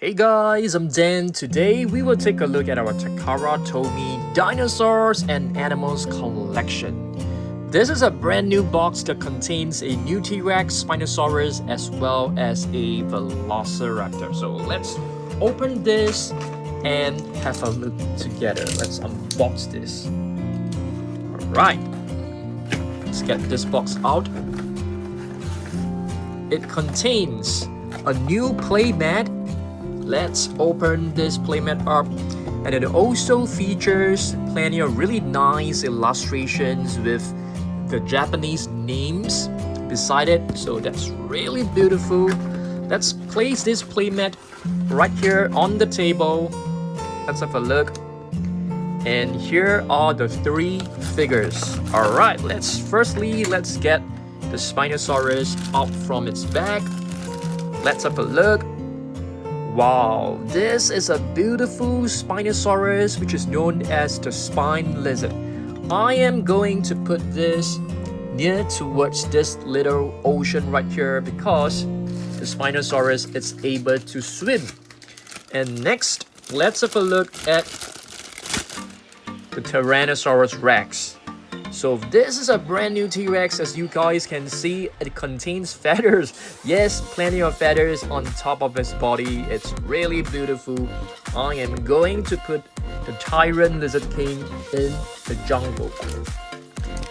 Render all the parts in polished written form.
Hey guys, I'm Dan. Today we will take a look at our Takara Tomy Dinosaurs and Animals collection. This is a brand new box that contains a new T-Rex, Spinosaurus, as well as a Velociraptor. So let's open this and have a look together. Let's unbox this. Alright, let's get this box out. It contains a new playmat. Let's open this playmat up, and it also features plenty of really nice illustrations with the Japanese names beside it, so that's really beautiful. Let's place this playmat right here on the table. Let's have a look, and here are the three figures. Alright, let's get the Spinosaurus out from its bag. Let's have a look. Wow, this is a beautiful Spinosaurus, which is known as the spine lizard. I am going to put this near towards this little ocean right here because the Spinosaurus is able to swim. And next, let's have a look at the Tyrannosaurus Rex. So this is a brand new T-Rex. As you guys can see, it contains feathers. Yes, plenty of feathers on top of its body. It's really beautiful. I am going to put the Tyrant Lizard King in the jungle.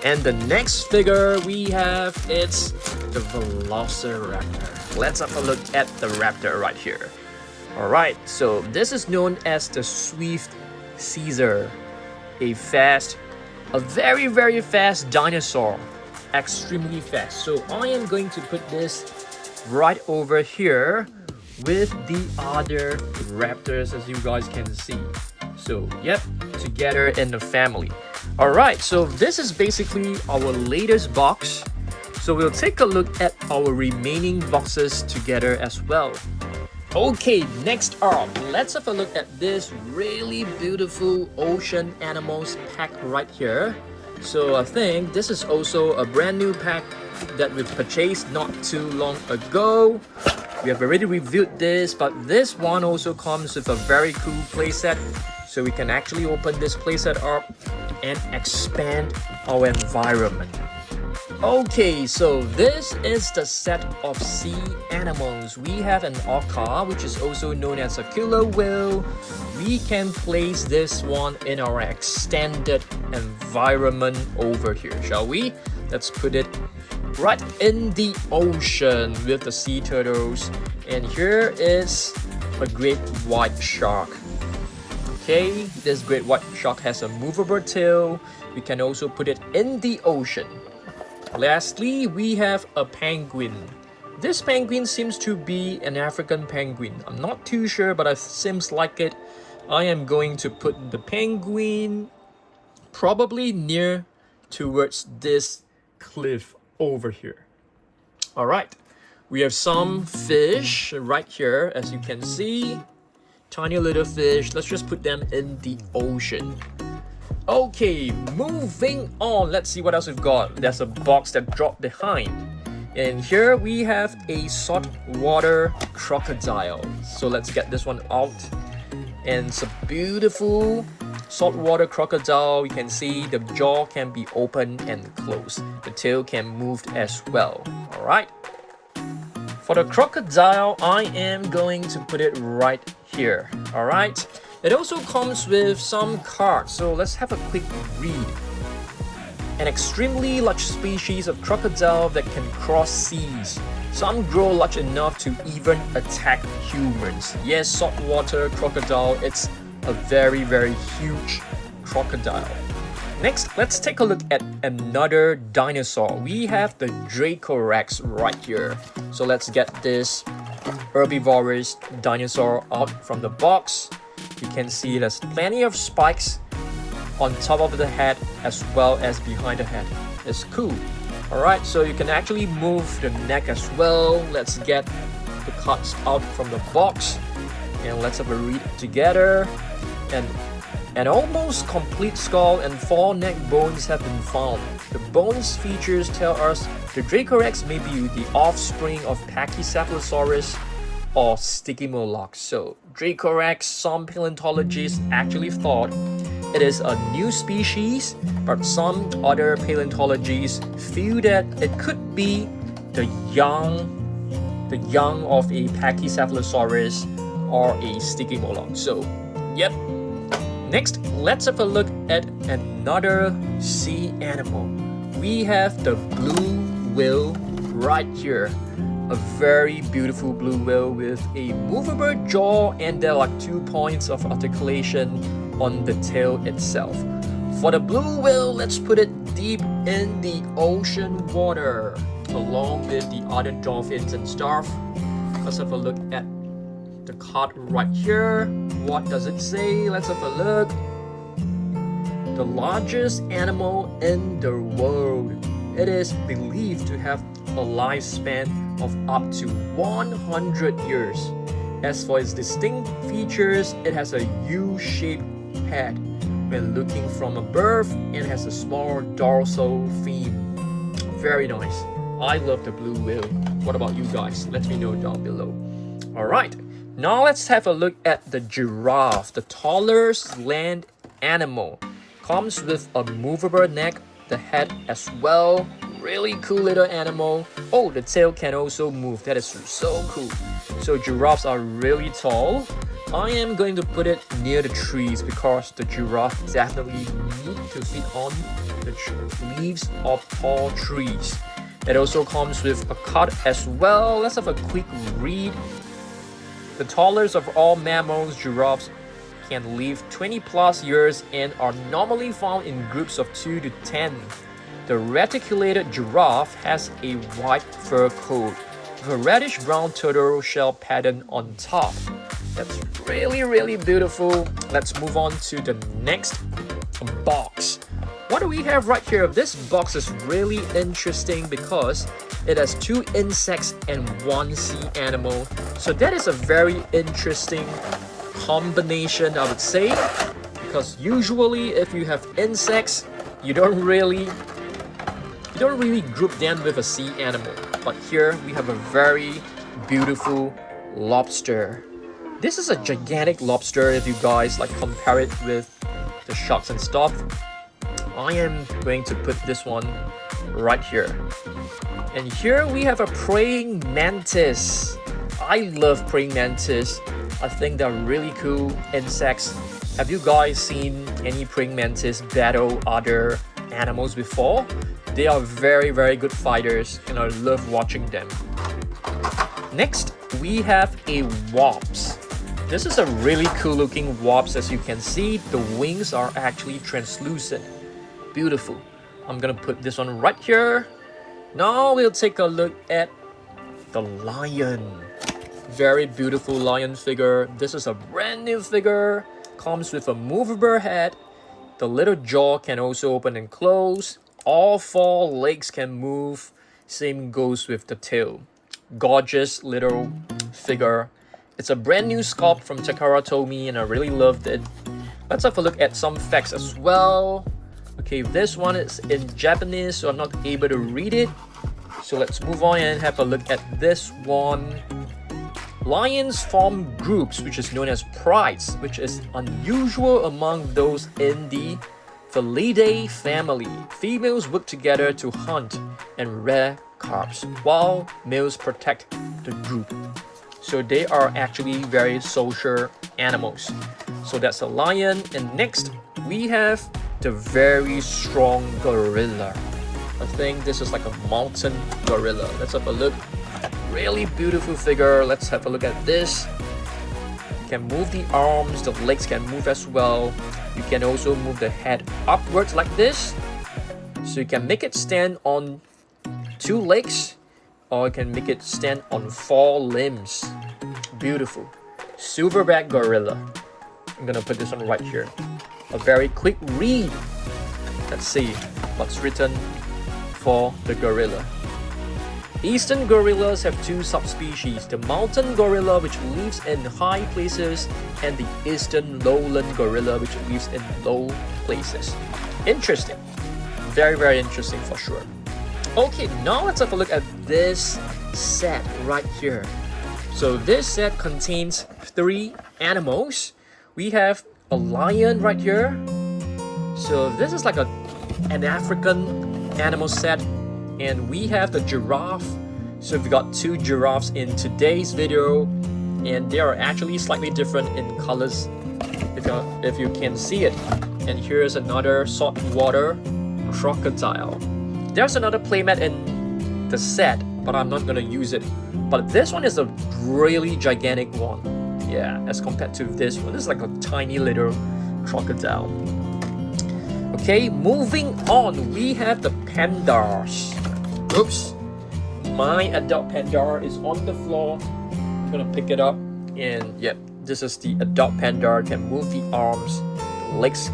And the next figure we have, it's the Velociraptor. Let's have a look at the raptor right here. Alright, so this is known as the Swift Caesar. A very, very fast dinosaur. Extremely fast. So I am going to put this right over here with the other raptors, as you guys can see. So, yep, together in the family. Alright, so this is basically our latest box. So we'll take a look at our remaining boxes together as well. Okay, next up, let's have a look at this really beautiful ocean animals pack right here. So I think this is also a brand new pack that we purchased not too long ago. We have already reviewed this, but this one also comes with a very cool playset. So we can actually open this playset up and expand our environment. Okay, so this is the set of sea animals. We have an orca, which is also known as a killer whale. We can place this one in our extended environment over here, shall we? Let's put it right in the ocean with the sea turtles. And here is a great white shark. Okay, this great white shark has a movable tail. We can also put it in the ocean. Lastly, we have a penguin. This penguin seems to be an African penguin. I'm not too sure, but it seems like it. I am going to put the penguin probably near towards this cliff over here. Alright, we have some fish right here, as you can see. Tiny little fish. Let's just put them in the ocean. Okay, moving on. Let's see what else we've got. There's a box that dropped behind. And here we have a saltwater crocodile. So let's get this one out. And it's a beautiful saltwater crocodile. You can see the jaw can be open and closed. The tail can move as well. Alright. For the crocodile, I am going to put it right here. Alright. It also comes with some cards, so let's have a quick read. An extremely large species of crocodile that can cross seas. Some grow large enough to even attack humans. Yes, saltwater crocodile, it's a very, very huge crocodile. Next, let's take a look at another dinosaur. We have the Draco Rex right here. So let's get this herbivorous dinosaur out from the box. You can see there's plenty of spikes on top of the head as well as behind the head. It's cool. Alright, so you can actually move the neck as well. Let's get the cards out from the box and let's have a read together. And an almost complete skull and 4 neck bones have been found. The bones features tell us the Draco Rex may be the offspring of Pachycephalosaurus, or sticky mollusk. So Draco Rex, some paleontologists actually thought it is a new species, but some other paleontologists feel that it could be the young of a Pachycephalosaurus or a sticky mollusk. So, yep. Next, let's have a look at another sea animal. We have the blue whale right here. A very beautiful blue whale with a movable jaw, and there are like 2 points of articulation on the tail itself. For the blue whale, let's put it deep in the ocean water along with the other dolphins and stuff. Let's have a look at the card right here. What does it say? Let's have a look. The largest animal in the world. It is believed to have a lifespan of up to 100 years. As for its distinct features, it has a U-shaped head when looking from above and has a small dorsal fin. Very nice. I love the blue whale. What about you guys? Let me know down below. Alright, now let's have a look at the giraffe, the tallest land animal. Comes with a movable neck, the head as well. Really cool little animal. Oh, the tail can also move. That is so cool. So giraffes are really tall. I am going to put it near the trees because the giraffe definitely need to fit on the leaves of tall trees. It also comes with a cut as well. Let's have a quick read. The tallest of all mammals, giraffes can live 20 plus years and are normally found in groups of 2 to 10. The reticulated giraffe has a white fur coat with a reddish brown turtle shell pattern on top. That's really beautiful. Let's move on to the next box. What do we have right here? This box is really interesting because it has 2 insects and 1 sea animal. So that is a very interesting combination, I would say, because usually if you have insects, you don't really group them with a sea animal. But here we have a very beautiful lobster. This is a gigantic lobster if you guys like compare it with the sharks and stuff. I am going to put this one right here. And here we have a praying mantis. I love praying mantis. I think they're really cool insects. Have you guys seen any praying mantis battle other animals before? They are very good fighters and I love watching them. Next, we have a wasp. This is a really cool looking wasp. As you can see, the wings are actually translucent. Beautiful. I'm gonna put this one right here. Now we'll take a look at the lion. Very beautiful lion figure. This is a brand new figure. Comes with a movable head. The little jaw can also open and close. All 4 legs can move. Same goes with the tail. Gorgeous little figure. It's a brand new sculpt from Takara Tomy and I really loved it. Let's have a look at some facts as well. Okay, this one is in Japanese, so I'm not able to read it. So let's move on and have a look at this one. Lions form groups, which is known as prides, which is unusual among those in the Felidae family. Females work together to hunt and rear cubs, while males protect the group. So they are actually very social animals. So that's a lion. And next, we have the very strong gorilla. I think this is like a mountain gorilla. Let's have a look. Really beautiful figure. Let's have a look at this. You can move the arms, the legs can move as well. You can also move the head upwards like this. So you can make it stand on 2 legs, or you can make it stand on 4 limbs. Beautiful. Silverback gorilla. I'm gonna put this one right here. A very quick read. Let's see what's written for the gorilla. Eastern gorillas have 2 subspecies, the mountain gorilla, which lives in high places, and the eastern lowland gorilla, which lives in low places. Interesting. Very interesting for sure. Okay, now let's have a look at this set right here. So this set contains 3 animals. We have a lion right here. So this is like an African animal set. And we have the giraffe. So we've got 2 giraffes in today's video. And they are actually slightly different in colors, if you can see it. And here's another saltwater crocodile. There's another playmat in the set, but I'm not gonna use it. But this one is a really gigantic one. Yeah, as compared to this one. This is like a tiny little crocodile. Okay, moving on, we have the pandas. Oops, my adult panda is on the floor. I'm gonna pick it up, and yep, this is the adult panda. Can move the arms, the legs,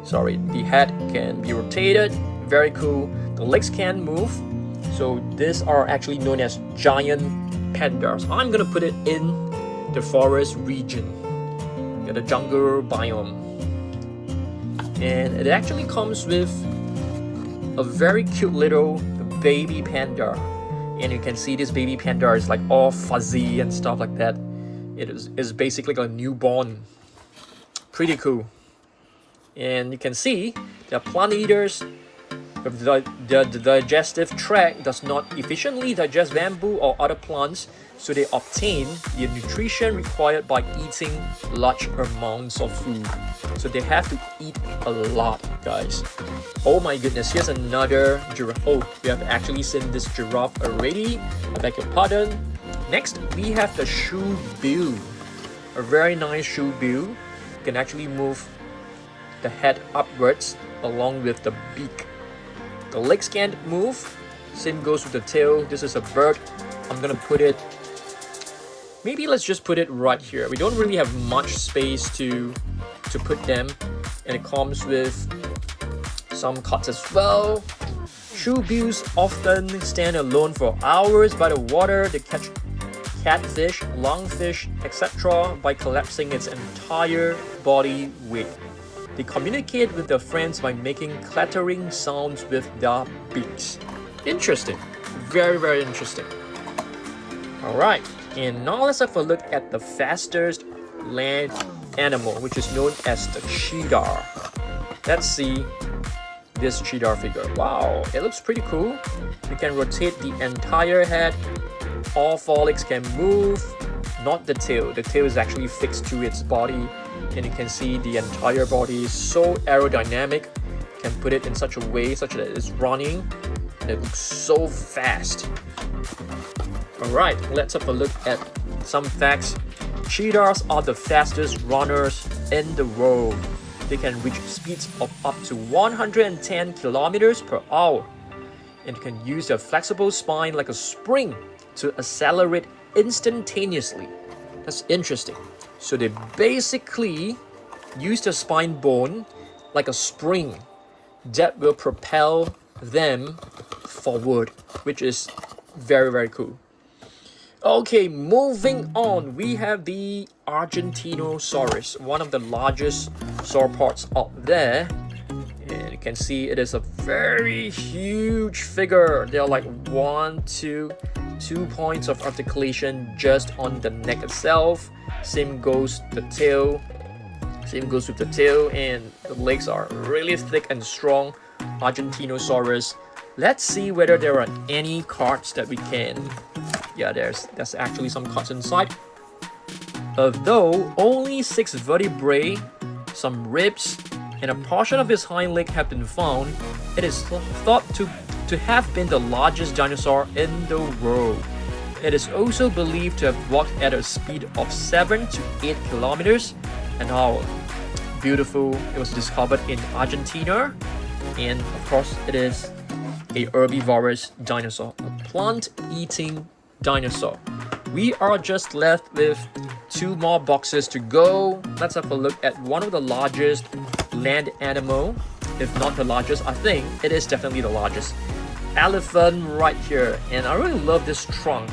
the head can be rotated. Very cool. The legs can move. So these are actually known as giant pandas. I'm gonna put it in the forest region, the jungle biome. And it actually comes with a very cute little baby panda. And you can see this baby panda is like all fuzzy and stuff like that. It is basically like a newborn. Pretty cool. And you can see the plant eaters. The digestive tract does not efficiently digest bamboo or other plants, so they obtain the nutrition required by eating large amounts of food. So they have to eat a lot, guys. Oh my goodness, here's another giraffe. Oh, we have actually seen this giraffe already. I beg your pardon. Next, we have the shoebill. A very nice shoebill. You can actually move the head upwards along with the beak. The legs can't move. Same goes with the tail. This is a bird. I'm gonna put it, maybe let's just put it right here. We don't really have much space to put them, and it comes with some cuts as well. Shoebills often stand alone for hours by the water. They catch catfish, lungfish, etc. by collapsing its entire body weight. They communicate with their friends by making clattering sounds with their beaks. Interesting. Very, very interesting. Alright, and now let's have a look at the fastest land animal, which is known as the cheetah. Let's see this cheetah figure. Wow, it looks pretty cool. You can rotate the entire head. All 4 legs can move, not the tail. The tail is actually fixed to its body. And you can see the entire body is so aerodynamic. You can put it in such a way such that it's running, and it looks so fast. Alright, let's have a look at some facts. Cheetahs are the fastest runners in the world. They can reach speeds of up to 110 kilometers per hour, and can use their flexible spine like a spring to accelerate instantaneously. That's interesting. So they basically use the spine bone like a spring that will propel them forward, which is very, very cool. Okay, moving on, we have the Argentinosaurus, one of the largest sauropods out there. And you can see it is a very huge figure. There are like 2 points of articulation just on the neck itself. Same goes the tail. Same goes with the tail, and the legs are really thick and strong. Argentinosaurus. Let's see whether there are any cards that we can. Yeah, there's actually some cards inside. Although only 6 vertebrae, some ribs, and a portion of his hind leg have been found, it is thought to have been the largest dinosaur in the world. It is also believed to have walked at a speed of 7 to 8 kilometers an hour. Beautiful. It was discovered in Argentina, and of course it is a herbivorous dinosaur, a plant-eating dinosaur. We are just left with 2 more boxes to go. Let's have a look at one of the largest land animal, if not the largest. I think it is definitely the largest. Elephant right here, and I really love this trunk.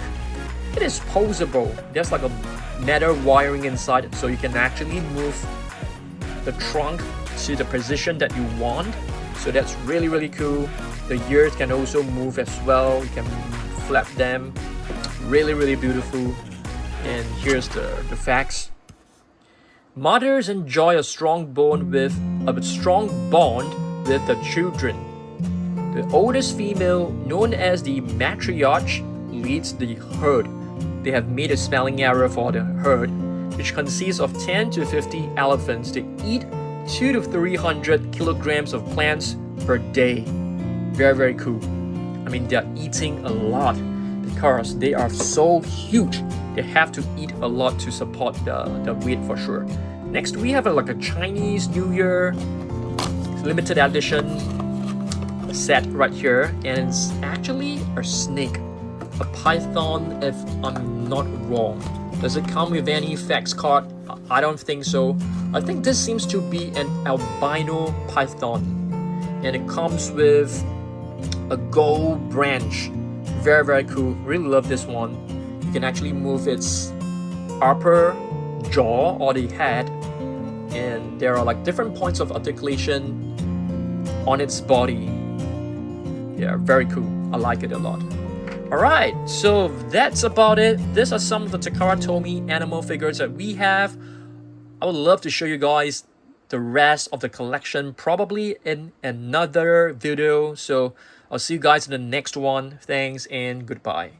It is posable. There's like a metal wiring inside, so you can actually move the trunk to the position that you want. So that's really, really cool. The ears can also move as well. You can flap them. Really, really beautiful. And here's the facts. Mothers enjoy a strong bond with the children. The oldest female, known as the matriarch, leads the herd. They have made a spelling error for the herd, which consists of 10 to 50 elephants. They eat 2 to 300 kilograms of plants per day. Very, very cool. I mean, they're eating a lot because they are so huge. They have to eat a lot to support the weight for sure. Next, we have like a Chinese New Year limited edition set right here, and it's actually a snake, a python if I'm not wrong. Does it come with any facts card? I don't think so. I think this seems to be an albino python, and it comes with a gold branch. Very, very cool. Really love this one. You can actually move its upper jaw or the head, and there are like different points of articulation on its body. Yeah, very cool. I like it a lot. Alright, so that's about it. These are some of the Takara Tomy animal figures that we have. I would love to show you guys the rest of the collection probably in another video. So I'll see you guys in the next one. Thanks and goodbye.